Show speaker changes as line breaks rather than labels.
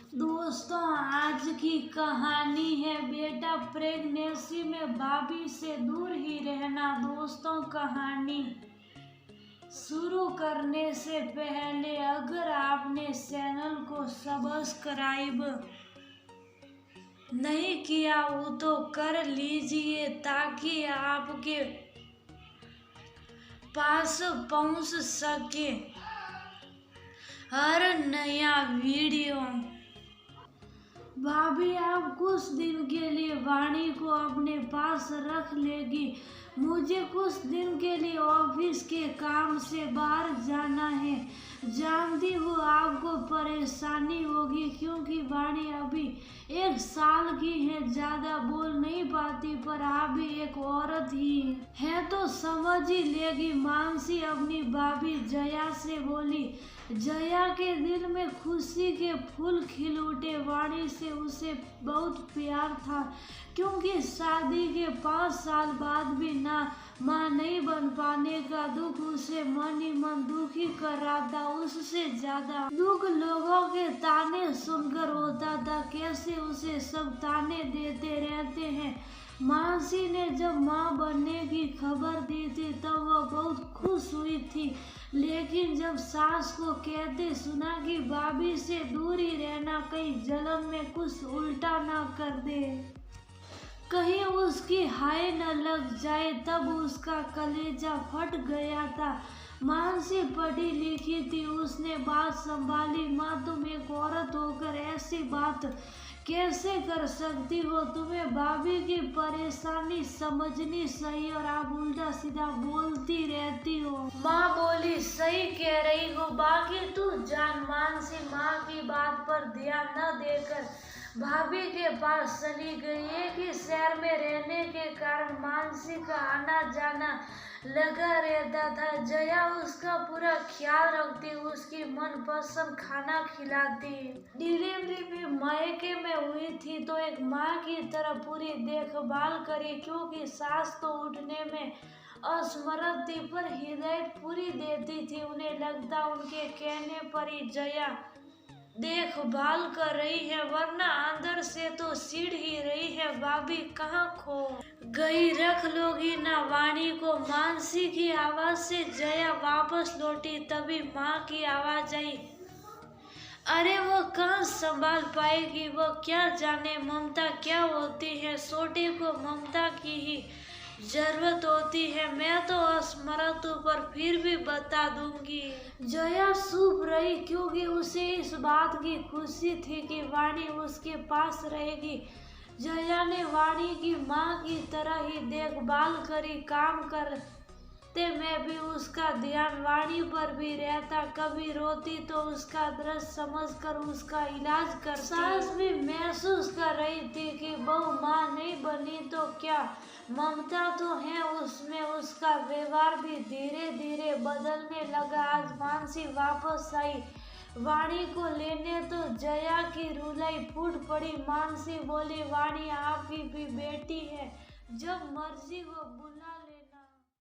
दोस्तों, आज की कहानी है बेटा प्रेगनेंसी में भाभी से दूर ही रहना। दोस्तों, कहानी शुरू करने से पहले अगर आपने चैनल को सब्सक्राइब नहीं किया हो तो कर लीजिए ताकि आपके पास पहुंच सके हर नया वीडियो। भाभी आप कुछ दिन के लिए वाणी को अपने पास रख लेगी। मुझे कुछ दिन के लिए ऑफिस के काम से बाहर जाना है। जानती हूँ आपको परेशानी होगी क्योंकि वाणी अभी 1 साल की है, ज्यादा बोल नहीं पाती, पर आप भी एक औरत ही है तो समझ ही लेगी। मानसी अपनी भाभी जया से बोली। जया के दिल में खुशी के फूल खिल उठे। वाणी से उसे बहुत प्यार था क्योंकि शादी के 5 साल बाद भी माँ नहीं बन पाने का दुख उसे मन ही मन दुखी कर रहा था। उससे ज्यादा दुख लोगों के ताने सुनकर होता था। कैसे उसे सब ताने देते रहते हैं। मानसी ने जब माँ बनने की खबर दी थी तब वह बहुत खुश हुई थी, लेकिन जब सास को कहते सुना कि भाभी से दूर ही रहना, कहीं जलन में कुछ उल्टा ना कर दे, कहीं उसकी हाय न लग जाए, तब उसका कलेजा फट गया था। मानसी पढ़ी लिखी थी, उसने बात संभाली। माँ, तुम एक औरत होकर ऐसी बात कैसे कर सकती हो? तुम्हें भाभी की परेशानी समझनी सही और आप उल्टा सीधा बोलती रहती हो। माँ बोली, सही कह रही हो, बाकी तू जान। मानसी माँ की बात पर ध्यान न देकर भाभी के पास चली गई। एक ही शहर में रहने के कारण मानसी का आना जाना लगा रहता था। जया उसका पूरा ख्याल रखती, उसकी मनपसंद खाना खिलाती। डिलीवरी भी मायके में हुई थी तो एक माँ की तरह पूरी देखभाल करी क्योंकि सास तो उठने में असमर्थ थी पर हिदायत पूरी देती थी। उन्हें लगता उनके कहने पर ही जया देखभाल कर रही है, वरना अंदर से तो चिढ़ ही रही है। भाभी कहाँ खो गई, रख लोगी ना वाणी को? मानसी की आवाज से जया वापस लौटी। तभी माँ की आवाज आई, अरे वो कहाँ संभाल पाएगी, वो क्या जाने ममता क्या होती है। छोटे को ममता की ही जरूरत होती है। मैं तो असमर्थ हूँ पर फिर भी बता दूंगी। जया चुप रही क्योंकि उसे इस बात की खुशी थी कि वाणी उसके पास रहेगी। जया ने वाणी की माँ की तरह ही देखभाल करी। काम करते में भी उसका ध्यान वाणी पर भी रहता। कभी रोती तो उसका दर्द समझकर उसका इलाज करती। सास भी महसूस कर रही थी कि बहू माँ नहीं बनी तो क्या, ममता तो है उसमें। उसका व्यवहार भी धीरे धीरे बदलने लगा। आज मानसी वापस आई वाणी को लेने तो जया की रुलाई फूट पड़ी। मानसी बोली, वाणी आपकी भी बेटी है, जब मर्जी वो बुला ले।